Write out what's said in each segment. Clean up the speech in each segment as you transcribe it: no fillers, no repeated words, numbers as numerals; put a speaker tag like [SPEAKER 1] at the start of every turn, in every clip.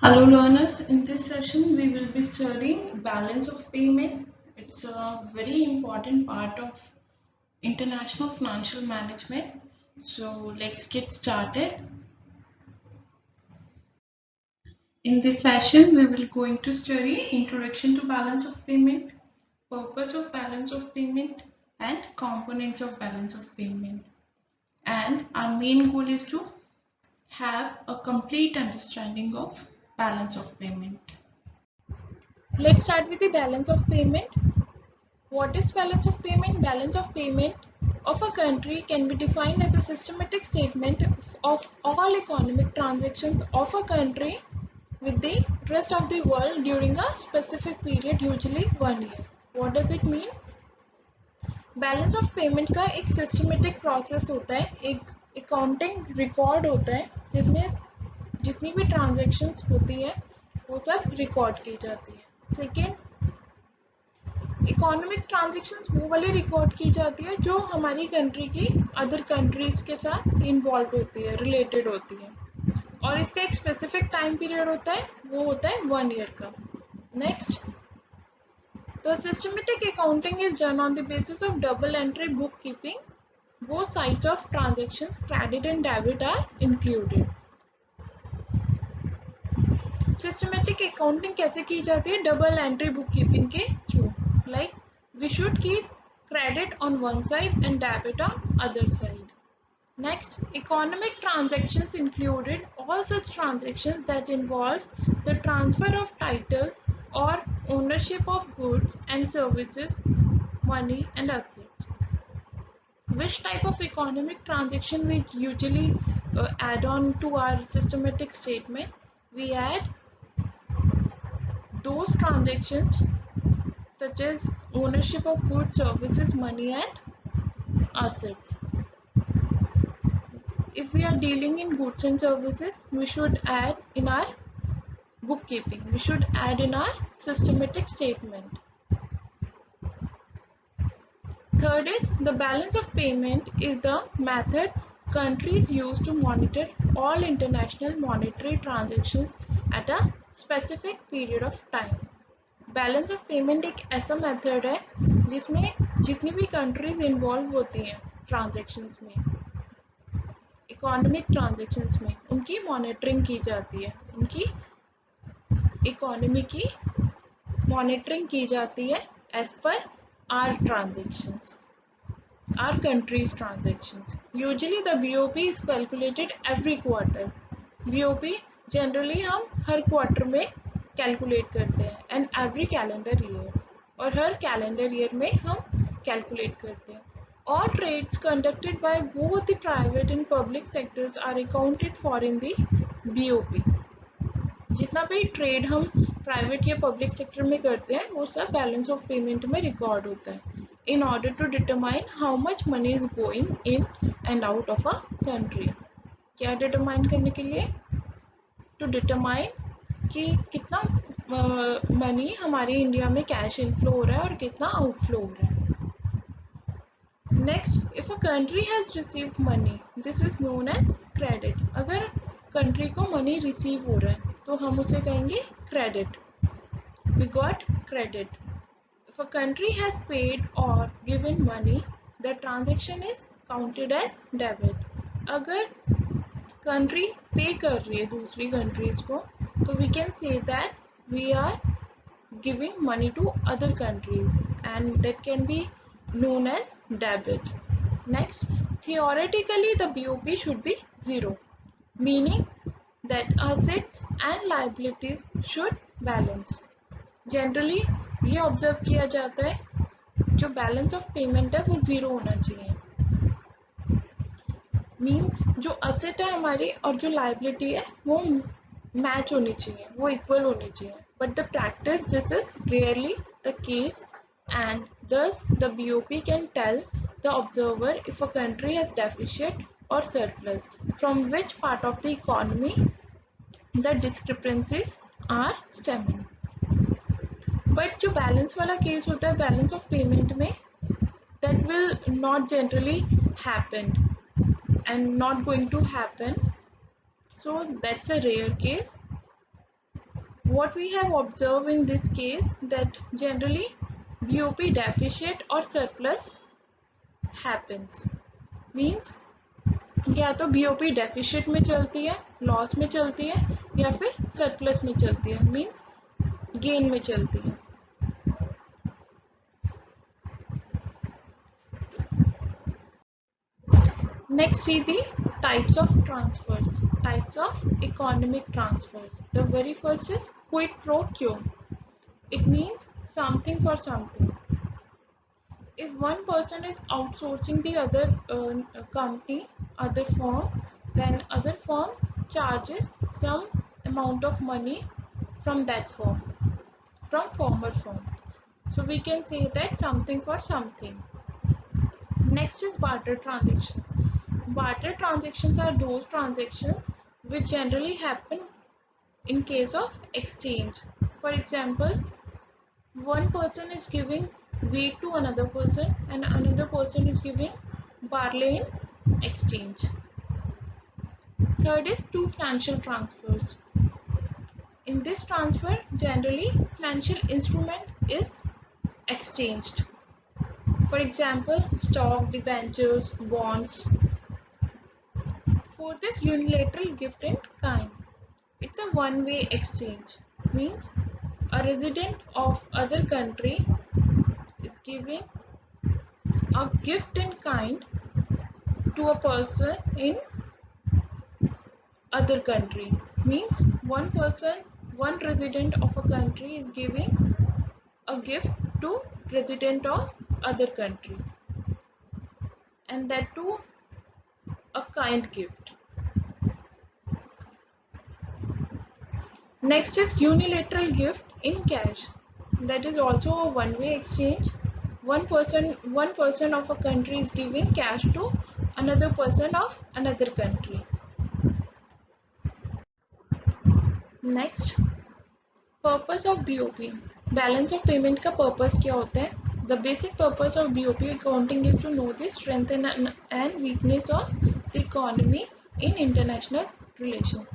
[SPEAKER 1] Hello learners, in this session we will be studying balance of payment. It's a very important part of international financial management. So let's get started. In this session we will going to study introduction to balance of payment, purpose of balance of payment and components of balance of payment. And our main goal is to have a complete understanding of balance of payment.
[SPEAKER 2] Let's start with the balance of payment. What is balance of payment? Balance of payment of a country can be defined as a systematic statement of all economic transactions of a country with the rest of the world during a specific period, usually 1 year. What does it mean? Balance of payment का एक systematic process होता है, एक accounting record होता है जिसमें जितनी भी ट्रांजैक्शंस होती है वो सब रिकॉर्ड की जाती है. सेकेंड, इकोनॉमिक ट्रांजैक्शंस वो वाली रिकॉर्ड की जाती है जो हमारी कंट्री की अदर कंट्रीज के साथ इन्वॉल्व होती है, रिलेटेड होती है, और इसका एक स्पेसिफिक टाइम पीरियड होता है, वो होता है 1 year का. Next, the systematic accounting is done on the basis of double entry bookkeeping. Both sides of transactions, credit and debit, are included. Systematic accounting कैसे की जाती है? डबल एंट्री बुक कीपिंग के through. Like we should keep credit on one side and debit on other side. Next, economic transactions included all such transactions that involve the transfer of title or ownership of goods and services, money and assets. Which type of economic transaction we usually add on to our systematic statement? We add those transactions such as ownership of goods, services, money and assets. If we are dealing in goods and services, we should add in our bookkeeping, we should add in our systematic statement. Third is the balance of payment is the method countries use to monitor all international monetary transactions at a specific period of time. Balance of payment एक ऐसा method है जिसमें जितनी भी countries involve होती हैं transactions में, economic transactions में, उनकी मॉनिटरिंग की जाती है, उनकी इकोनॉमी की मॉनिटरिंग की जाती है as per our transactions, our countries transactions. Usually the BOP is calculated every quarter. BOP generally हम हर क्वार्टर में कैलकुलेट करते हैं एंड एवरी कैलेंडर ईयर, और हर कैलेंडर ईयर में हम कैलकुलेट करते हैं. All trades conducted by both the private and public sectors are accounted for in the BOP. जितना भी ट्रेड हम प्राइवेट या पब्लिक सेक्टर में करते हैं वो सब बैलेंस ऑफ पेमेंट में रिकॉर्ड होता है in order to determine how much money is going in and out of a country. क्या डिटरमाइन करने के लिए? टू डिटरमाइन कि कितना मनी हमारे इंडिया में कैश इनफ्लो हो रहा है और कितना आउटफ्लो हो रहा है. Next, if a country has received money, this is known as credit. अगर कंट्री को मनी रिसीव हो रहा है तो हम उसे कहेंगे credit. We got credit. If a country has paid or given money, the transaction is counted as debit. अगर कंट्री पे कर रही है दूसरी कंट्रीज को तो we can say that we are giving money to other countries, and that can be known as debit. Next, theoretically the BOP should be zero, meaning that assets and liabilities should balance. Generally ये observe किया जाता है जो balance of payment है वो zero होना चाहिए. Means जो असेट है हमारी और जो लाइबिलिटी है वो मैच होनी चाहिए, वो इक्वल होनी चाहिए. But the practice, this is rarely the case, and thus the BOP can tell the observer if a country has deficit or surplus, from which part of the economy the discrepancies are stemming. But जो balance वाला case होता है balance of payment में, that will not generally happen and not going to happen. So that's a rare case. What we have observed in this case that generally BOP deficit or surplus happens. Means या तो BOP deficit में चलती है, loss में चलती है, या फिर सरप्लस में चलती है, मीन्स गेन में चलती है. Next, see the types of transfers, types of economic transfers. The very first is quid pro quo. It means something for something. If one person is outsourcing the other company, other firm, then other firm charges some amount of money from that firm, from former firm. So we can say that something for something. Next is barter transactions. Barter transactions are those transactions which generally happen in case of exchange. For example, one person is giving wheat to another person and another person is giving barley in exchange. Third is two financial transfers. In this transfer, generally financial instrument is exchanged. For example, stock, debentures, bonds. Fourth is unilateral gift in kind. It's a one-way exchange. Means a resident of other country is giving a gift in kind to a person in other country. Means one person, one resident of a country is giving a gift to resident of other country, and that too a kind gift. Next is unilateral gift in cash. That is also a one-way exchange. One person of a country is giving cash to another person of another country. Next, purpose of BOP. Balance of payment का purpose क्या होता है? The basic purpose of BOP accounting is to know the strength and weakness of the economy in international relations.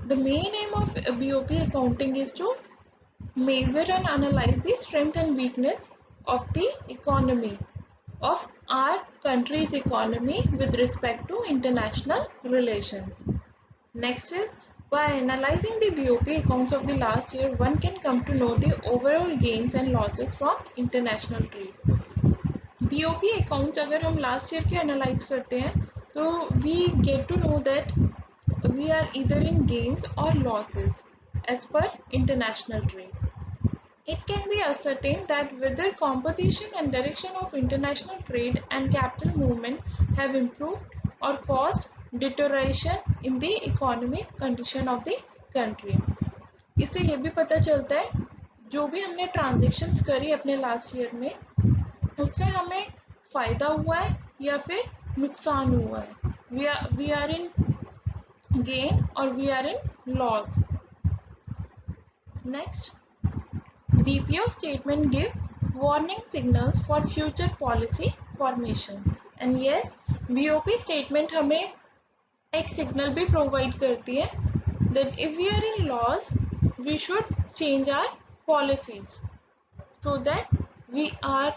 [SPEAKER 2] The main aim of BOP accounting is to measure and analyze the strength and weakness of the economy of our country's economy with respect to international relations. Next is, by analyzing the BOP accounts of the last year, one can come to know the overall gains and losses from international trade. BOP accounts अगर हम last year के analyze करते हैं तो we get to know that we are either in gains or losses as per international trade. It can be ascertained that whether composition and direction of international trade and capital movement have improved or caused deterioration in the economic condition of the country. इससे ये भी पता चलता है जो भी हमने transactions करी अपने लास्ट ईयर में उससे हमें फायदा हुआ है या फिर नुकसान हुआ है. We are in gain or we are in loss. Next, BPO statement give warning signals for future policy formation. And yes, BOP statement हमें एक signal भी provide करती है that if we are in loss, we should change our policies so that we are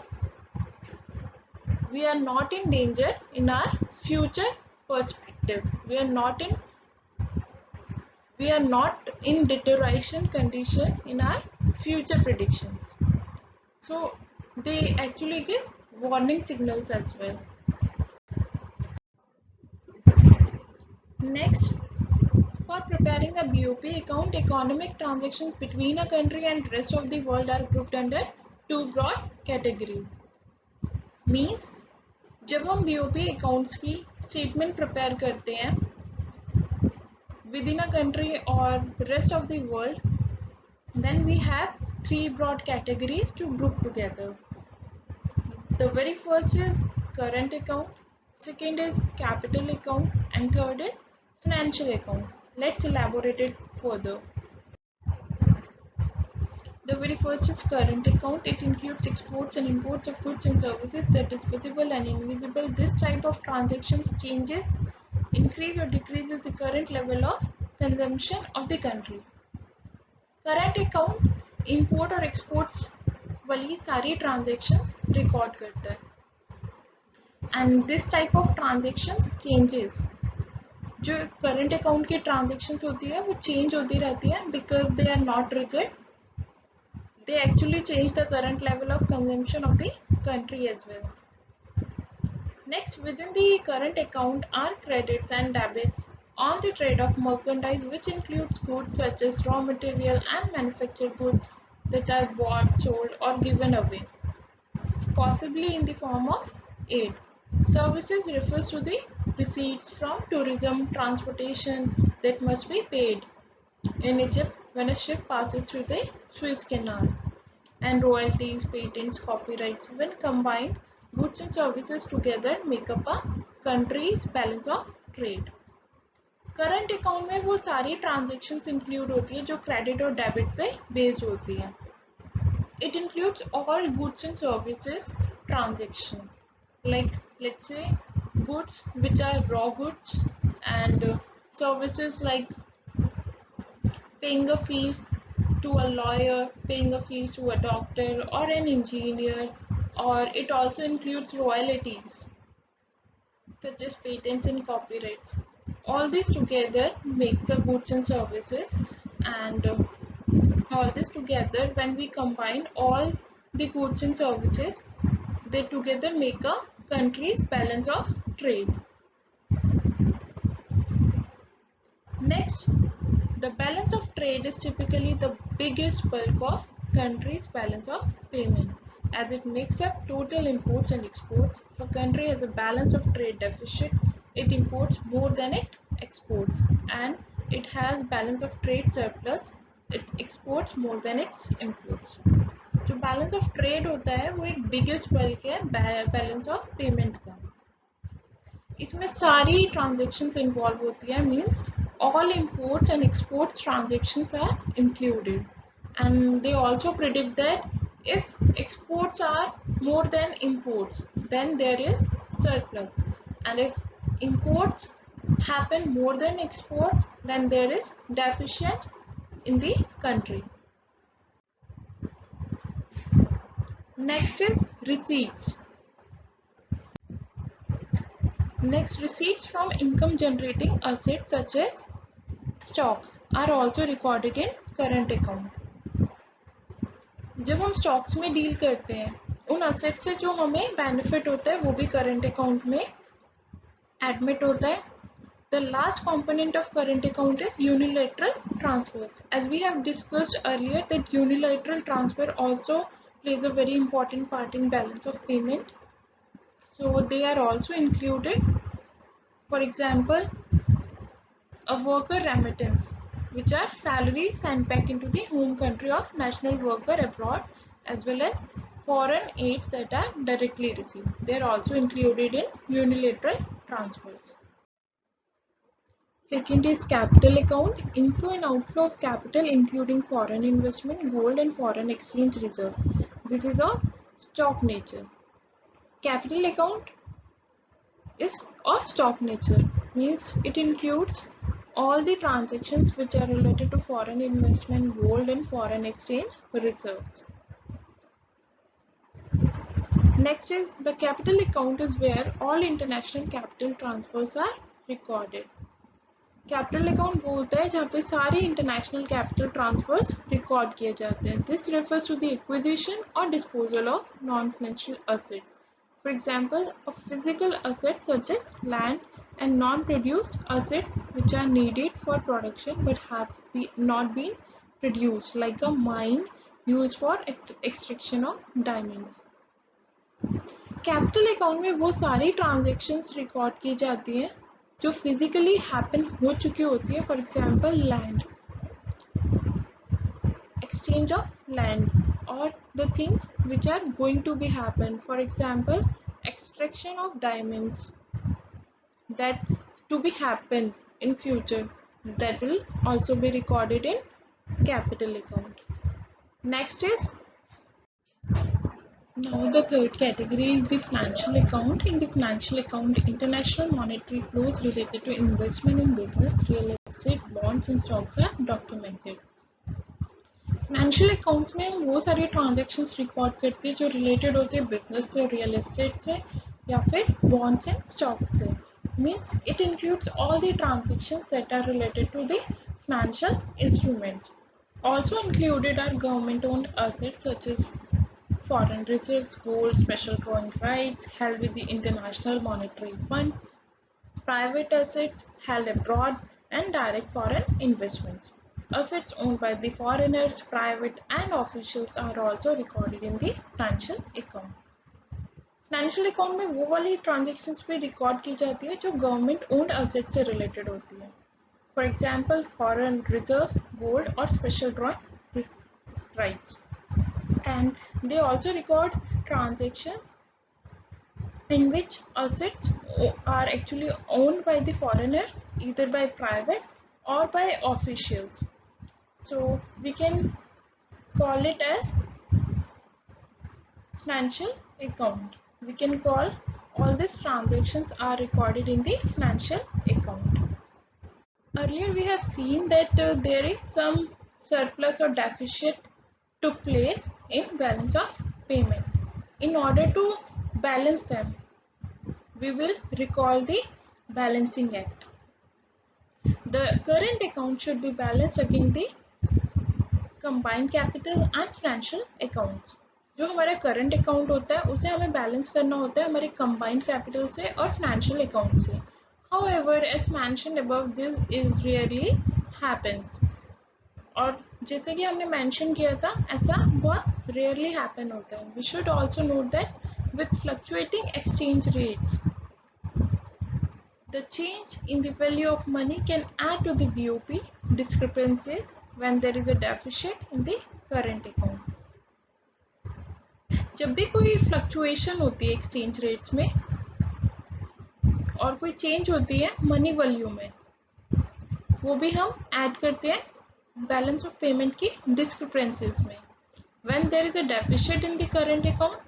[SPEAKER 2] not in danger in our future perspective. We are not in deterioration condition in our future predictions. So they actually give warning signals as well. Next, for preparing a BOP account, economic transactions between a country and rest of the world are grouped under two broad categories. Means जब हम BOP accounts की statement prepare करते हैं within a country or rest of the world, then we have three broad categories to group together. The very first is current account, second is capital account, and third is financial account. Let's elaborate it further. The very first is current account. It includes exports and imports of goods and services that is visible and invisible. This type of transactions changes, increase or decreases the current level of consumption of the country. Current account import और exports वाली सारी transactions record करता है, and this type of transactions changes. जो current account की transactions होती है वो चेंज होती रहती है because they are not rigid. They actually change the current level of consumption of the country as well. Next, within the current account are credits and debits on the trade of merchandise, which includes goods such as raw material and manufactured goods that are bought, sold, or given away, possibly in the form of aid. Services refers to the receipts from tourism, transportation that must be paid in Egypt when a ship passes through the Suez Canal, and royalties, patents, copyrights. When combined, goods and services together make up a country's balance of trade. Current account में वो सारी transactions include होती है जो credit और debit पे based होती है. It includes all goods and services transactions, like let's say goods which are raw goods, and services like paying a fees to a lawyer, paying a fees to a doctor or an engineer, or it also includes royalties such as patents and copyrights. All this together makes a goods and services, and all this together, when we combine all the goods and services, they together make a country's balance of trade. Next, the balance of trade is typically the biggest bulk of country's balance of payment, as it makes up total imports and exports. If a country has a balance of trade deficit, it imports more than it exports, and it has balance of trade surplus, it exports more than its imports. जो balance of trade होता है वो एक biggest bulk है balance of payment का. इसमें सारी transactions involve होती है, means all imports and exports transactions are included, and they also predict that if exports are more than imports, then there is surplus, and if imports happen more than exports, then there is deficit in the country. Next is receipts. Next, receipts from income generating assets such as stocks are also recorded in current account. जब हम stocks में deal करते हैं, उन asset से जो हमें benefit होता है वो भी करंट अकाउंट में एडमिट होता है. The last component of current account is unilateral transfers. As we have discussed earlier, that unilateral transfer also plays a very important part in balance of payment. So they are also included. For example, a worker remittance, which are salaries sent back into the home country of national worker abroad, as well as foreign aids that are directly received. They are also included in unilateral transfers. Second is capital account, inflow and outflow of capital including foreign investment, gold and foreign exchange reserves. This is of stock nature. Capital account is of stock nature, means it includes all the transactions which are related to foreign investment, gold and foreign exchange reserves. Next is the capital account, is where all international capital transfers are recorded. Capital account वो होता है जहाँ पे सारे international capital transfers record किए जाते हैं. This refers to the acquisition और disposal of non financial assets. For example, a physical asset such as land and non-produced assets which are needed for production but have not been produced, like a mine used for extraction of diamonds. Capital account में वो सारी transactions record की जाती हैं जो physically happen हो चुकी होती है. For example, land, exchange of land, or the things which are going to be happen. For example, extraction of diamonds that to be happen in future, that will also be recorded in capital account. Next is, now the third category is the financial account. In the financial account, international monetary flows related to investment in business, real estate, bonds and stocks are documented. Financial accounts में हम वो सारी transactions record करते हैं जो related होते हैं business से, रियल एस्टेट से या फिर बॉन्ड्स एंड स्टॉक्स से. Means it includes all the transactions that are related to the financial instruments. Also included are government-owned assets such as foreign reserves, gold, special drawing rights held with the International Monetary Fund, private assets held abroad, and direct foreign investments. Assets owned by the foreigners, private and officials are also recorded in the financial account. Financial account में वो वाली transactions भी record की जाती है जो government owned asset से related होती है. For example foreign reserves, gold और special drawing rights. And they also record transactions in which assets are actually owned by the foreigners, either by private or by officials. So we can call it as financial account. We can call all these transactions are recorded in the financial account. Earlier we have seen that there is some surplus or deficit took place in balance of payment. In order to balance them, we will recall the balancing act. The current account should be balanced against the combined capital and financial accounts. जो हमारा current account होता है उसे हमें balance करना होता है हमारे कंबाइंड कैपिटल से और फाइनेंशियल अकाउंट से. However, as mentioned above, this is rarely happens. और जैसे कि हमने मेंशन किया था ऐसा बहुत रेयरली हैपन होता है. We should also note that with fluctuating exchange rates the change in the value of money can add to the BOP discrepancies when there is a deficit in the current account. जब भी कोई fluctuation होती है exchange rates में और कोई change होती है मनी वैल्यू में, वो भी हम ऐड करते हैं बैलेंस ऑफ पेमेंट की डिस्क्रिपेंसीज में. When there is a deficit in the current account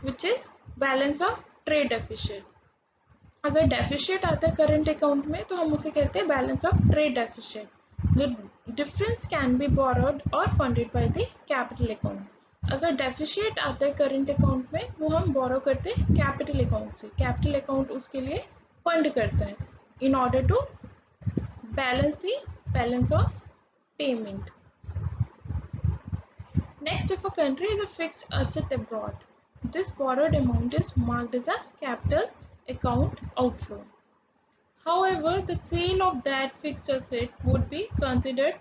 [SPEAKER 2] which is balance of trade deficit. अगर डेफिशिट आता है करंट अकाउंट में तो हम उसे कहते हैं balance of trade deficit. The difference can be borrowed or funded by the capital account. अगर डेफिशिट आता है करंट अकाउंट में वो हम बोरो करते हैं कैपिटल अकाउंट से. कैपिटल अकाउंट उसके लिए फंड करता है in order to balance the balance of payment. Next, if a country is a fixed asset abroad, this borrowed amount is marked as a capital account outflow. However, the sale of that fixed asset would be considered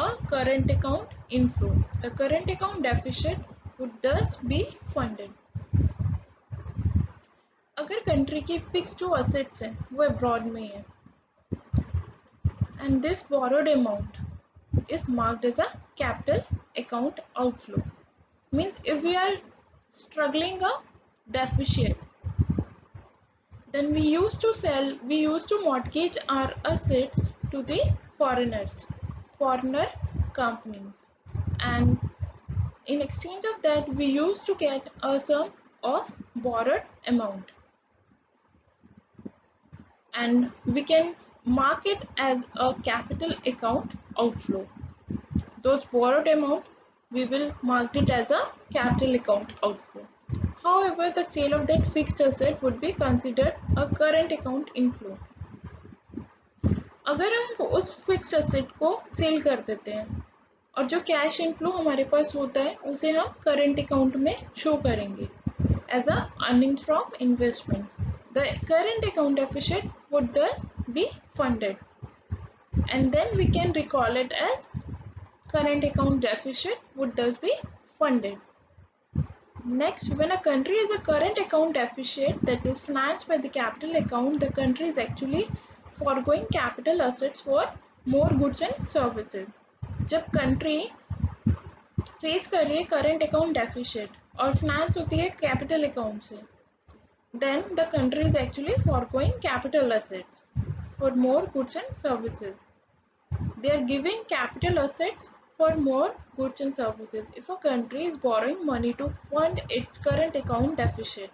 [SPEAKER 2] a current account inflow. The current account deficit would thus be funded. अगर country की fixed जो assets हैं वो abroad में है and this borrowed amount is marked as a capital account outflow. Means if we are struggling a deficit, then we used to mortgage our assets to the foreigner companies, and in exchange of that we used to get a sum of borrowed amount, and we can mark it as a capital account outflow. Those borrowed amount we will mark it as a capital account outflow. However, the sale of that fixed asset would be considered a current account inflow. अगर हम उस fixed asset को cell कर देते हैं और जो cash inflow हमारे पास होता है उसे हम करंट अकाउंट में शो करेंगे as a earnings from investment. The current account deficit would thus be funded, and then we can recall it as current account deficit would thus be funded. Next, when a country has a current account deficit that is financed by the capital account, the country is actually foregoing capital assets for more goods and services. जब country face कर रही है current account deficit और finance होती है capital account से, then the country is actually foregoing capital assets for more goods and services. They are giving capital assets for more goods and services. If a country is borrowing money to fund its current account deficit,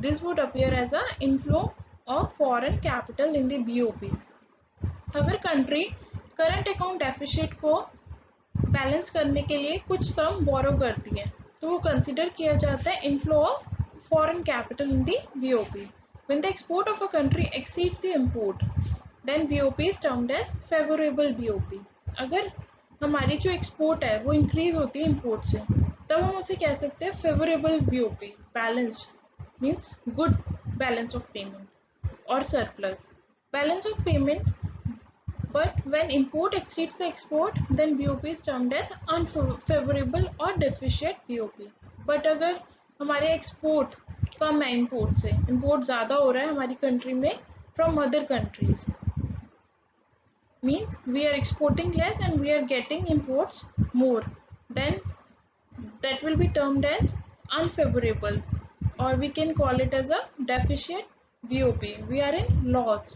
[SPEAKER 2] this would appear as an inflow of foreign capital in the BOP. अगर country current account deficit को balance करने के लिए कुछ सम बोरो करती है, तो वो कंसिडर किया जाता है inflow of foreign capital in the BOP. When the export of a country exceeds the import, then BOP is termed as favourable BOP. अगर हमारी जो एक्सपोर्ट है वो इंक्रीज होती है इंपोर्ट से, तब हम उसे कह सकते हैं favourable BOP. Balanced means good balance of payment और surplus. Balance of payment, but when import exceeds the export, then BOP is termed as unfavorable or deficient BOP. But अगर हमारे एक्सपोर्ट कम है इम्पोर्ट से, इम्पोर्ट ज़्यादा हो रहा है हमारी कंट्री में from other countries, means we are exporting less and we are getting imports more, then that will be termed as unfavorable, or we can call it as a deficient BOP. We are in loss.